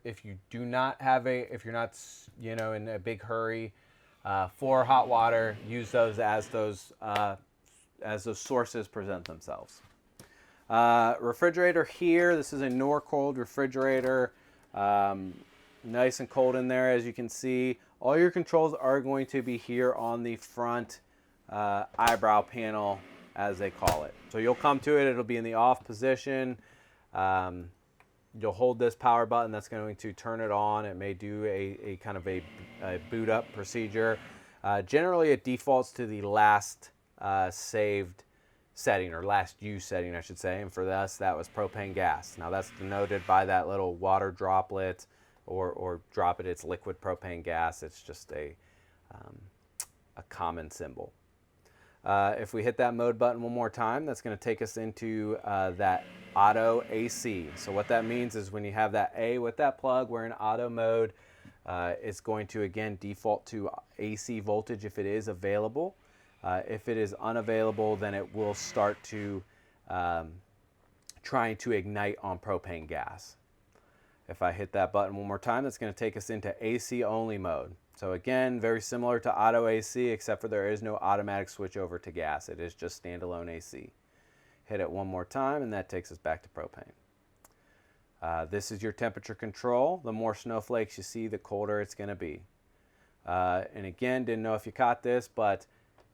If you do not have if you're not, in a big hurry, for hot water. Use those as those sources present themselves. Refrigerator here. This is a Norcold refrigerator. Nice and cold in there, as you can see. All your controls are going to be here on the front eyebrow panel, as they call it. So you'll come to it. It'll be in the off position. You'll hold this power button. That's going to turn it on. It may do a kind of a boot up procedure. Generally, it defaults to the last saved setting, or last used setting, I should say. And for us, that was propane gas. Now that's denoted by that little water droplet, or drop it. It's liquid propane gas. It's just a common symbol. If we hit that mode button one more time, that's going to take us into that auto AC. So what that means is when you have that A with that plug, we're in auto mode. It's going to, again, default to AC voltage if it is available. If it is unavailable, then it will start to trying to ignite on propane gas. If I hit that button one more time, that's going to take us into AC only mode. So again, very similar to auto AC, except for there is no automatic switch over to gas. It is just standalone AC. Hit it one more time, and that takes us back to propane. This is your temperature control. The more snowflakes you see, the colder it's going to be. And again, didn't know if you caught this, but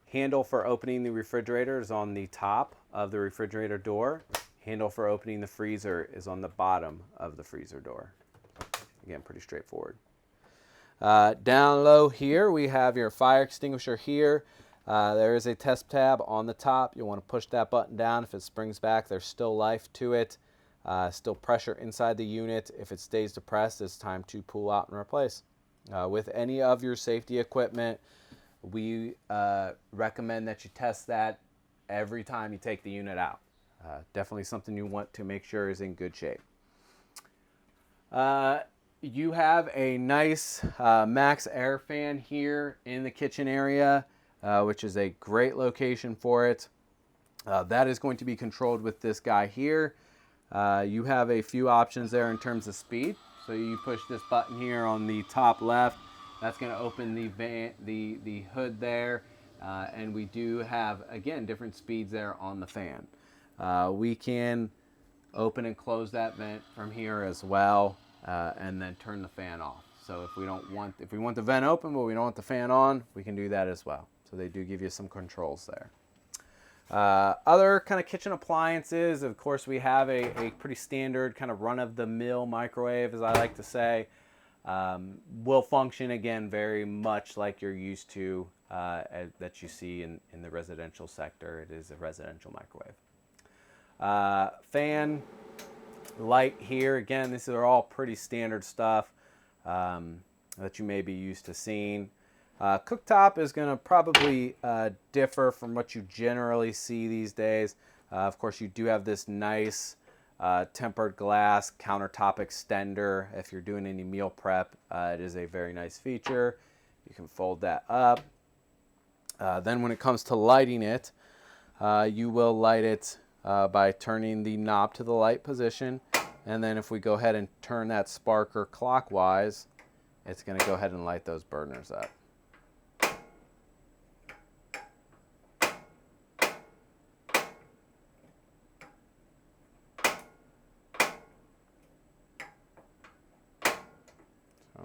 handle for opening the refrigerator is on the top of the refrigerator door. Handle for opening the freezer is on the bottom of the freezer door. Again, pretty straightforward. Down low here, we have your fire extinguisher here. There is a test tab on the top. You'll want to push that button down. If it springs back, there's still life to it. Still pressure inside the unit. If it stays depressed, it's time to pull out and replace. With any of your safety equipment, we recommend that you test that every time you take the unit out. Definitely something you want to make sure is in good shape. You have a nice max air fan here in the kitchen area, which is a great location for it. That is going to be controlled with this guy here. You have a few options there in terms of speed. So you push this button here on the top left. That's going to open the hood there. And we do have, again, different speeds there on the fan. We can open and close that vent from here as well, and then turn the fan off. So if we want the vent open but we don't want the fan on, we can do that as well. So they do give you some controls there. Other kind of kitchen appliances, of course, we have a pretty standard kind of run-of-the-mill microwave, as I like to say. Will function, again, very much like you're used to that you see in the residential sector. It is a residential microwave. Fan, light here. Again, these are all pretty standard stuff that you may be used to seeing. Cooktop is going to probably differ from what you generally see these days. Of course, you do have this nice tempered glass countertop extender. If you're doing any meal prep, it is a very nice feature. You can fold that up. Then when it comes to lighting it, you will light it by turning the knob to the light position. And then if we go ahead and turn that sparker clockwise, it's going to go ahead and light those burners up.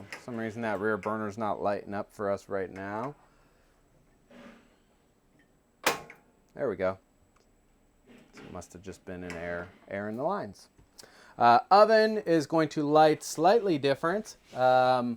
For some reason that rear burner's not lighting up for us right now. There we go. So it must have just been an air in the lines. Oven is going to light slightly different. We're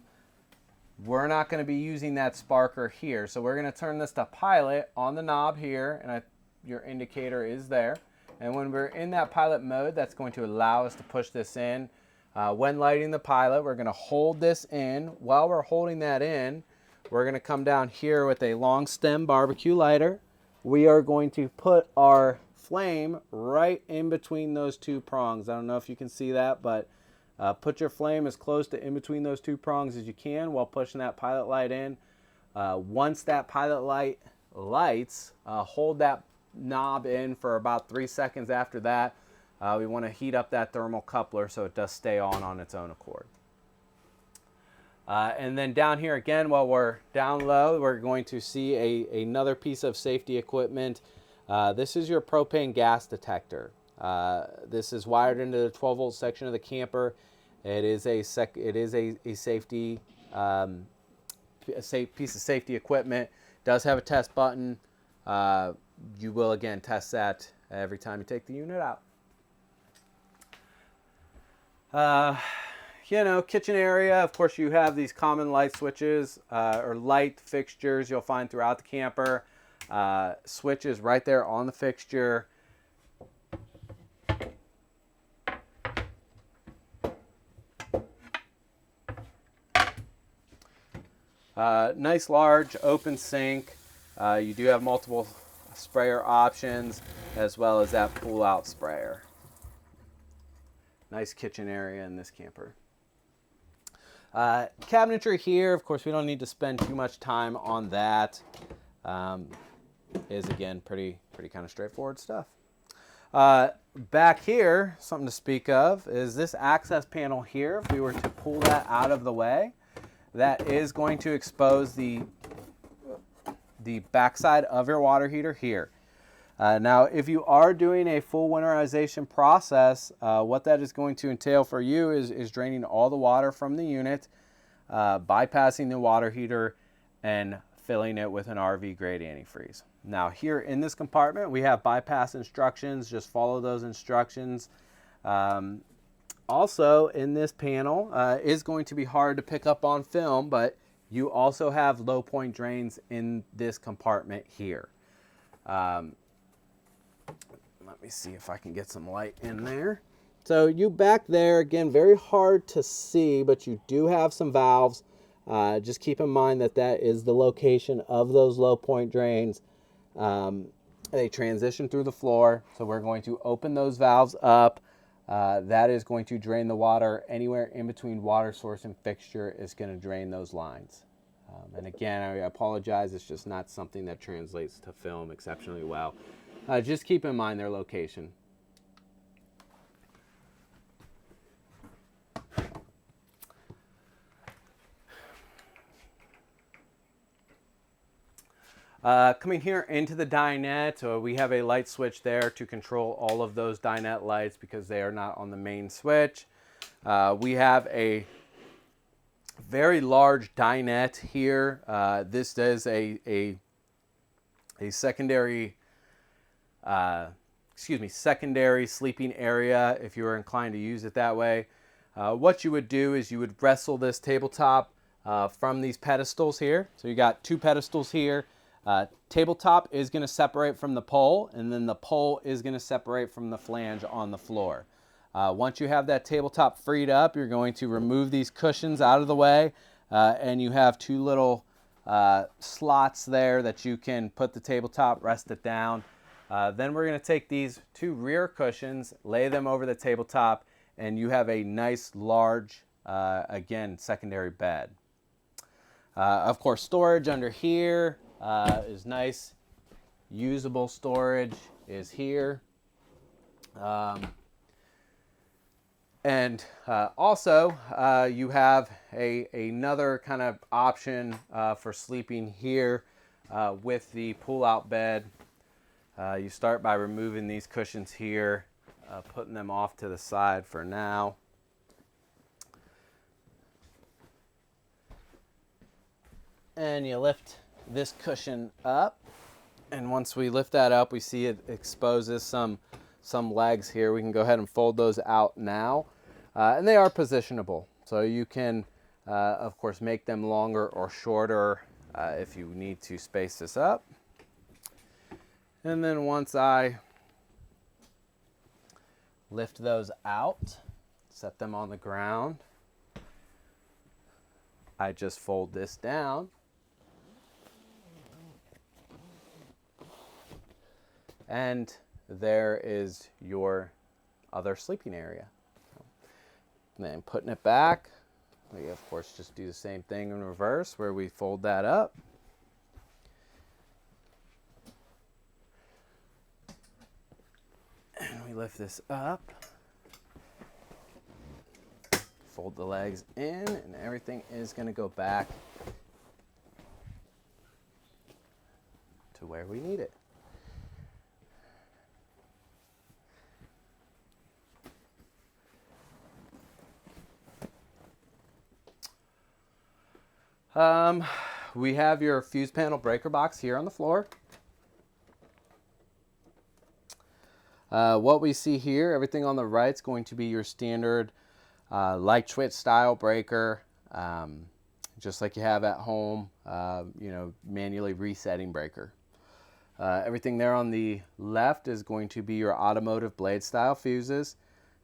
not going to be using that sparker here. So we're going to turn this to pilot on the knob here, and your indicator is there. And when we're in that pilot mode, that's going to allow us to push this in. When lighting the pilot, we're going to hold this in. While we're holding that in, we're going to come down here with a long stem barbecue lighter. We are going to put our flame right in between those two prongs. I don't know if you can see that, but put your flame as close to in between those two prongs as you can while pushing that pilot light in. Once that pilot light lights, hold that knob in for about 3 seconds after that. We want to heat up that thermal coupler so it does stay on its own accord. And then down here again, while we're down low, we're going to see another piece of safety equipment. This is your propane gas detector. This is wired into the 12-volt section of the camper. It is a safety piece of safety equipment. It does have a test button. You will again test that every time you take the unit out. You know, kitchen area, of course, you have these common light switches or light fixtures you'll find throughout the camper. Switches right there on the fixture. Nice large open sink. You do have multiple sprayer options as well as that pull out sprayer. Nice kitchen area in this camper. Cabinetry here, of course, we don't need to spend too much time on that. Is again pretty kind of straightforward stuff. Back here, something to speak of is this access panel here. If we were to pull that out of the way, that is going to expose the backside of your water heater here. Now, if you are doing a full winterization process, what that is going to entail for you is draining all the water from the unit, bypassing the water heater, and filling it with an RV grade antifreeze. Now, here in this compartment, we have bypass instructions. Just follow those instructions. Also, in this panel, is going to be hard to pick up on film, but you also have low point drains in this compartment here. Let me see if I can get some light in there. So you back there, again, very hard to see, but you do have some valves. Just keep in mind that that is the location of those low point drains. They transition through the floor, so we're going to open those valves up. That is going to drain the water anywhere in between water source and fixture is going to drain those lines. And again, I apologize, it's just not something that translates to film exceptionally well. Just keep in mind their location. Coming here into the dinette, we have a light switch there to control all of those dinette lights because they are not on the main switch. We have a very large dinette here. This is a secondary, secondary sleeping area if you were inclined to use it that way. What you would do is you would wrestle this tabletop from these pedestals here. So you got two pedestals here. Tabletop is going to separate from the pole, and then the pole is going to separate from the flange on the floor. Once you have that tabletop freed up, you're going to remove these cushions out of the way, and you have two little slots there that you can put the tabletop, rest it down. Then we're going to take these two rear cushions, lay them over the tabletop, and you have a nice large, again, secondary bed. Of course, storage under here is nice. Usable storage is here. And also, you have another kind of option for sleeping here with the pull-out bed. You start by removing these cushions here, putting them off to the side for now. And you lift this cushion up. And once we lift that up, we see it exposes some legs here. We can go ahead and fold those out now. And they are positionable. So you can, of course, make them longer or shorter if you need to space this up. And then once I lift those out, set them on the ground, I just fold this down. And there is your other sleeping area. And then putting it back, we of course just do the same thing in reverse where we fold that up. And we lift this up, fold the legs in, and everything is going to go back to where we need it. We have your fuse panel breaker box here on the floor. What we see here, everything on the right is going to be your standard light switch style breaker, just like you have at home, manually resetting breaker. Everything there on the left is going to be your automotive blade style fuses.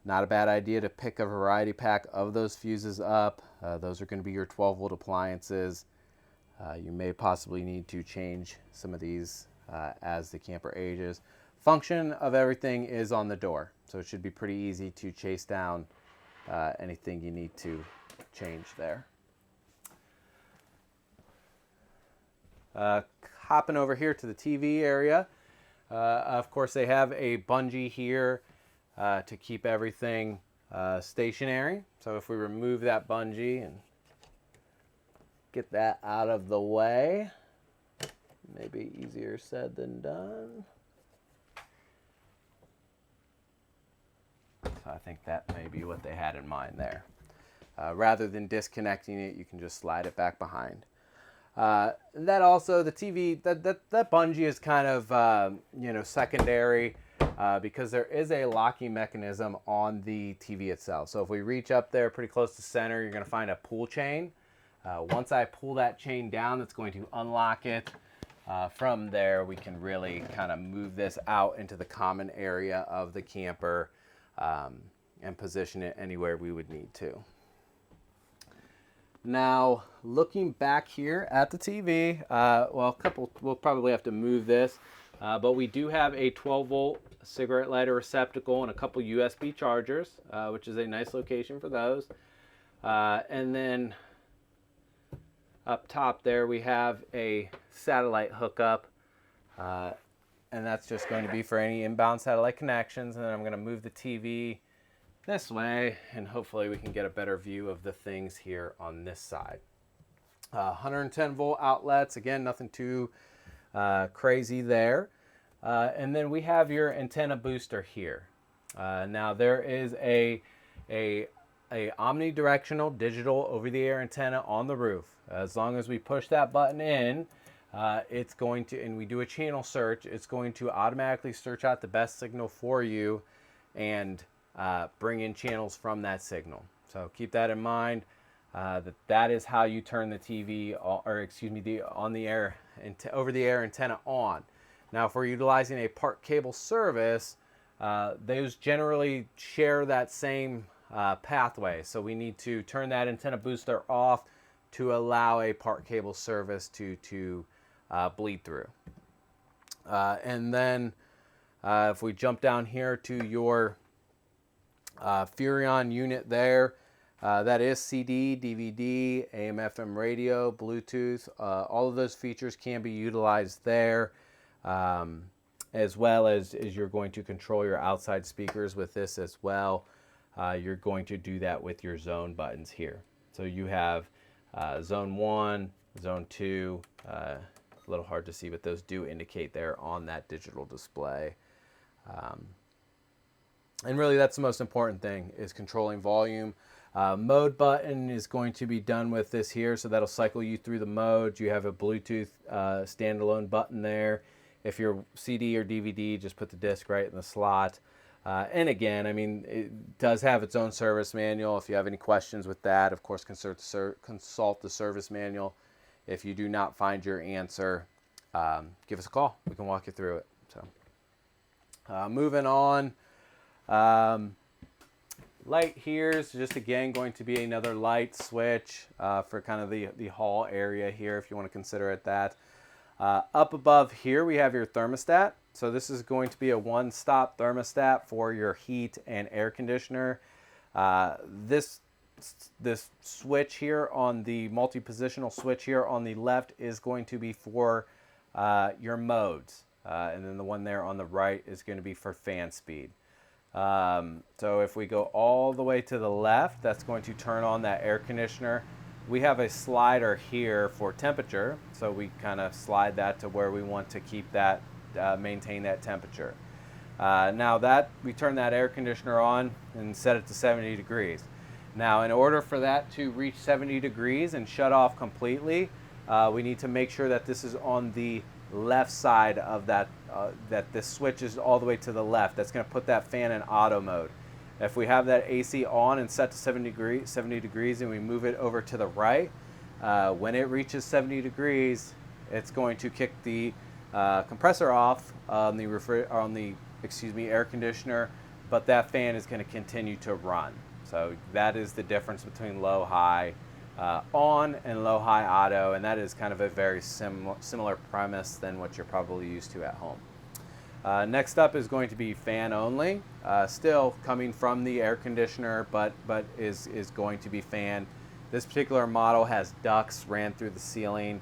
Not a bad idea to pick a variety pack of those fuses up. Those are going to be your 12-volt appliances. You may possibly need to change some of these as the camper ages. Function of everything is on the door, so it should be pretty easy to chase down anything you need to change there. Hopping over here to the TV area, of course they have a bungee here to keep everything stationary. So if we remove that bungee and get that out of the way, maybe easier said than done. So I think that may be what they had in mind there. Rather than disconnecting it, you can just slide it back behind. That also, the TV, that bungee is kind of, secondary because there is a locking mechanism on the TV itself. So if we reach up there pretty close to center, you're going to find a pull chain. Once I pull that chain down, that's going to unlock it. From there, we can really kind of move this out into the common area of the camper and position it anywhere we would need to. Now, looking back here at the TV, we'll probably have to move this, but we do have a 12-volt cigarette lighter receptacle and a couple USB chargers, which is a nice location for those. And then up top there, we have a satellite hookup, and that's just going to be for any inbound satellite connections. And then I'm going to move the TV this way, and hopefully we can get a better view of the things here on this side. 110 volt outlets, again, nothing too crazy there. And then we have your antenna booster here. Now there is a omnidirectional digital over-the-air antenna on the roof. As long as we push that button in, it's going to, and we do a channel search, it's going to automatically search out the best signal for you and bring in channels from that signal. So keep that in mind. That is how you turn the TV, the over-the-air antenna on. Now, if we're utilizing a part cable service, those generally share that same pathway. So we need to turn that antenna booster off to allow a part cable service to bleed through. And then if we jump down here to your Furrion unit there, that is CD, DVD, AM, FM radio, Bluetooth. All of those features can be utilized there, as well as you're going to control your outside speakers with this as well. You're going to do that with your zone buttons here. So you have zone 1, zone 2, a little hard to see, but those do indicate there on that digital display. And really that's the most important thing, is controlling volume. Mode button is going to be done with this here, so that'll cycle you through the modes. You have a Bluetooth standalone button there. If you're CD or DVD, just put the disc right in the slot. And again, I mean, it does have its own service manual. If you have any questions with that, of course, consult the service manual. If you do not find your answer, give us a call. We can walk you through it. So, moving on. Light here is just, again, going to be another light switch for kind of the hall area here, if you want to consider it that. Up above here, we have your thermostat. So this is going to be a one-stop thermostat for your heat and air conditioner. This switch here on the multi-positional switch here on the left is going to be for your modes. And then the one there on the right is going to be for fan speed. So if we go all the way to the left, that's going to turn on that air conditioner. We have a slider here for temperature, so we kind of slide that to where we want to keep that, maintain that temperature. Now that we turn that air conditioner on and set it to 70 degrees. Now in order for that to reach 70 degrees and shut off completely, we need to make sure that this is on the left side of that, that this switch is all the way to the left. That's going to put that fan in auto mode. If we have that AC on and set to 70 degrees and we move it over to the right, when it reaches 70 degrees, it's going to kick the compressor off on the air conditioner, but that fan is going to continue to run. So that is the difference between low-high on and low-high auto, and that is kind of a very similar premise than what you're probably used to at home. Next up is going to be fan only, still coming from the air conditioner, but is going to be fan. This particular model has ducts ran through the ceiling,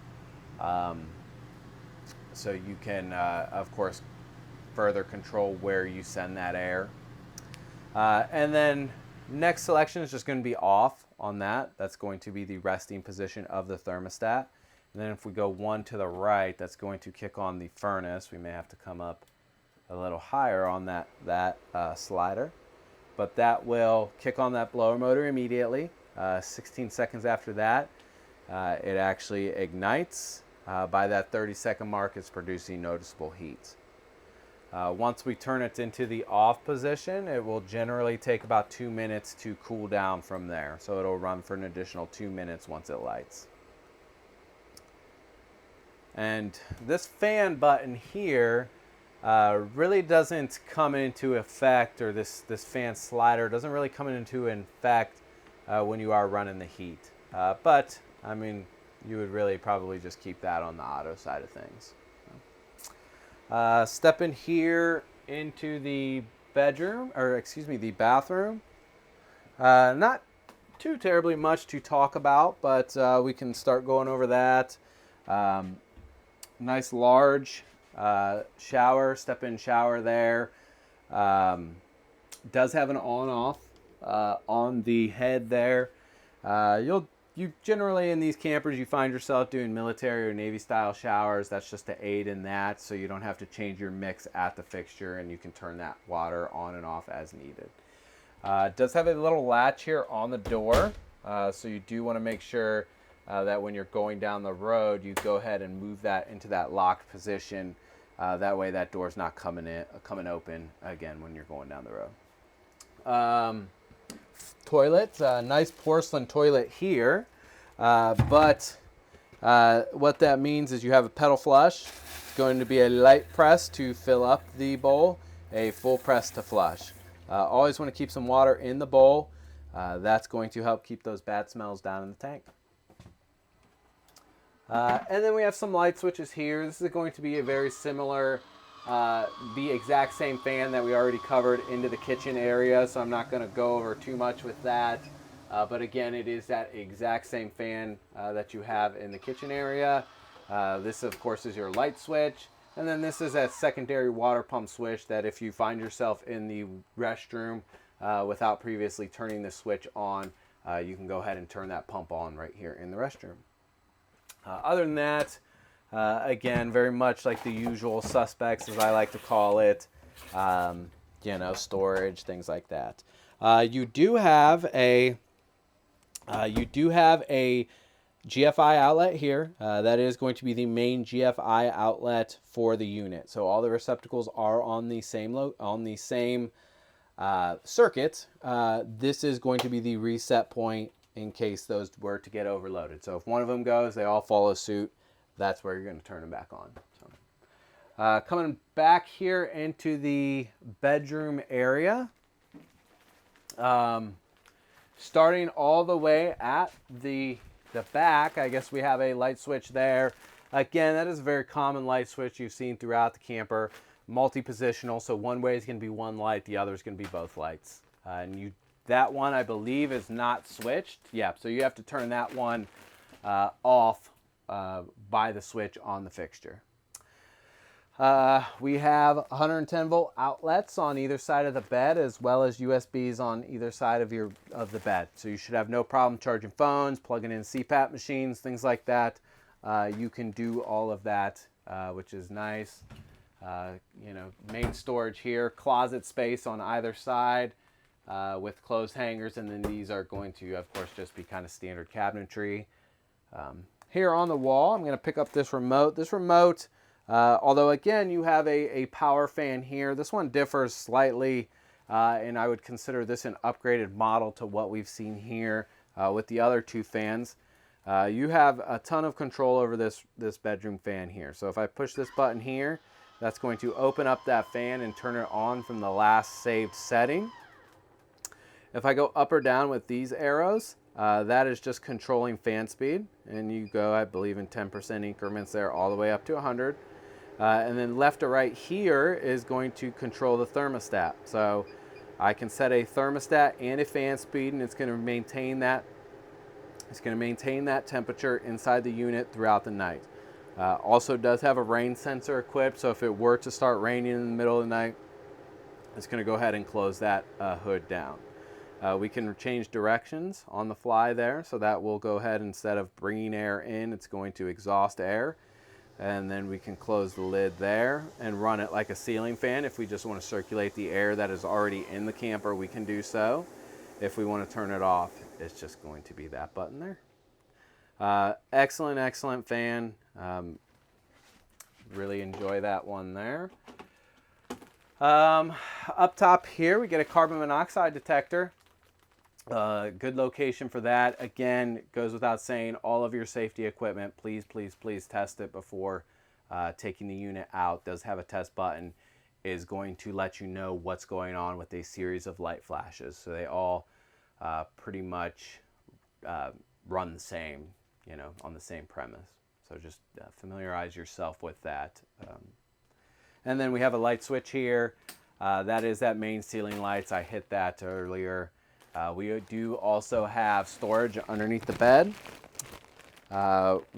so you can, of course, further control where you send that air. And then next selection is just going to be off on that. That's going to be the resting position of the thermostat. And then if we go one to the right, that's going to kick on the furnace. We may have to come up a little higher on that slider, but that will kick on that blower motor immediately. 16 seconds after that, it actually ignites. By that 30-second mark, it's producing noticeable heat. Once we turn it into the off position, it will generally take about 2 minutes to cool down from there. So it'll run for an additional 2 minutes once it lights. And this fan button here really doesn't come into effect, or this fan slider doesn't really come into effect when you are running the heat. But, I mean, you would really probably just keep that on the auto side of things. Step in here into the bedroom, or excuse me, the bathroom. Not too terribly much to talk about, but we can start going over that. Nice large shower, step-in shower there. Does have an on-off on the head there. You generally in these campers, you find yourself doing military or Navy style showers. That's just to aid in that, so you don't have to change your mix at the fixture, and you can turn that water on and off as needed. It does have a little latch here on the door, so you do want to make sure that when you're going down the road, you go ahead and move that into that locked position. That way that door's not coming open again when you're going down the road. Toilet, nice porcelain toilet here, but what that means is you have a pedal flush. It's going to be a light press to fill up the bowl, a full press to flush. Always want to keep some water in the bowl. That's going to help keep those bad smells down in the tank. And then we have some light switches here. This is going to be a very similar, the exact same fan that we already covered into the kitchen area, so I'm not going to go over too much with that. But again, it is that exact same fan that you have in the kitchen area. This, of course, is your light switch. And then this is that secondary water pump switch that if you find yourself in the restroom without previously turning the switch on, you can go ahead and turn that pump on right here in the restroom. Other than that, again, very much like the usual suspects, as I like to call it, storage, things like that. You do have a GFI outlet here. That is going to be the main GFI outlet for the unit. So all the receptacles are on the same circuit. This is going to be the reset point in case those were to get overloaded. So if one of them goes, they all follow suit. That's where you're going to turn them back on. So, coming back here into the bedroom area, starting all the way at the back, I guess we have a light switch there. Again, that is a very common light switch you've seen throughout the camper. Multi-positional, so one way is going to be one light, the other is going to be both lights. That one, I believe, is not switched. Yeah, so you have to turn that one off by the switch on the fixture. We have 110 volt outlets on either side of the bed, as well as USBs on either side of the bed. So you should have no problem charging phones, plugging in CPAP machines, things like that. You can do all of that, which is nice. Main storage here, closet space on either side with closed hangers, and then these are going to, of course, just be kind of standard cabinetry. Here on the wall, I'm going to pick up this remote. This remote, although again you have a power fan here, this one differs slightly, and I would consider this an upgraded model to what we've seen here with the other two fans. You have a ton of control over this bedroom fan here. So if I push this button here, that's going to open up that fan and turn it on from the last saved setting. If I go up or down with these arrows, that is just controlling fan speed, and you go, I believe, in 10% increments there all the way up to 100. And then left to right here is going to control the thermostat. So I can set a thermostat and a fan speed, and it's going to maintain that. It's going to maintain that temperature inside the unit throughout the night. Also does have a rain sensor equipped, so if it were to start raining in the middle of the night, it's going to go ahead and close that hood down. We can change directions on the fly there, so that will go ahead, instead of bringing air in, it's going to exhaust air. And then we can close the lid there and run it like a ceiling fan. If we just want to circulate the air that is already in the camper, we can do so. If we want to turn it off, it's just going to be that button there. Excellent fan. Really enjoy that one there. Up top here, we get a carbon monoxide detector. Good location for that. Again, it goes without saying, all of your safety equipment, please test it before taking the unit out. Does have a test button, is going to let you know what's going on with a series of light flashes. So they all pretty much run the same, on the same premise. So just familiarize yourself with that. And then we have a light switch here. That is that main ceiling lights. I hit that earlier. We do also have storage underneath the bed,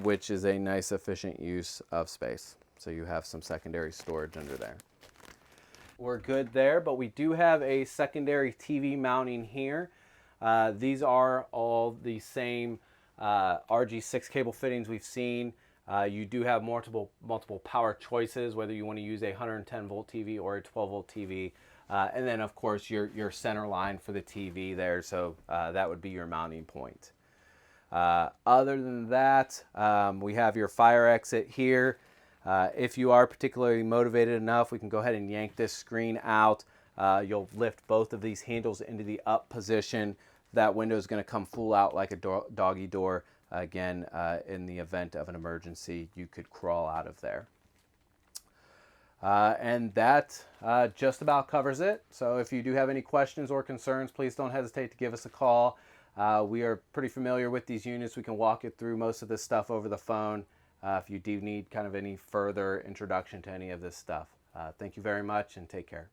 which is a nice efficient use of space. So you have some secondary storage under there. We're good there, but we do have a secondary TV mounting here. These are all the same RG6 cable fittings we've seen. You do have multiple power choices, whether you want to use a 110 volt TV or a 12 volt TV. And then, of course, your center line for the TV there, so that would be your mounting point. Other than that, we have your fire exit here. If you are particularly motivated enough, we can go ahead and yank this screen out. You'll lift both of these handles into the up position. That window is going to come full out like a doggy door. Again, in the event of an emergency, you could crawl out of there. And that just about covers it. So if you do have any questions or concerns, please don't hesitate to give us a call. We are pretty familiar with these units. We can walk you through most of this stuff over the phone if you do need kind of any further introduction to any of this stuff. Thank you very much, and take care.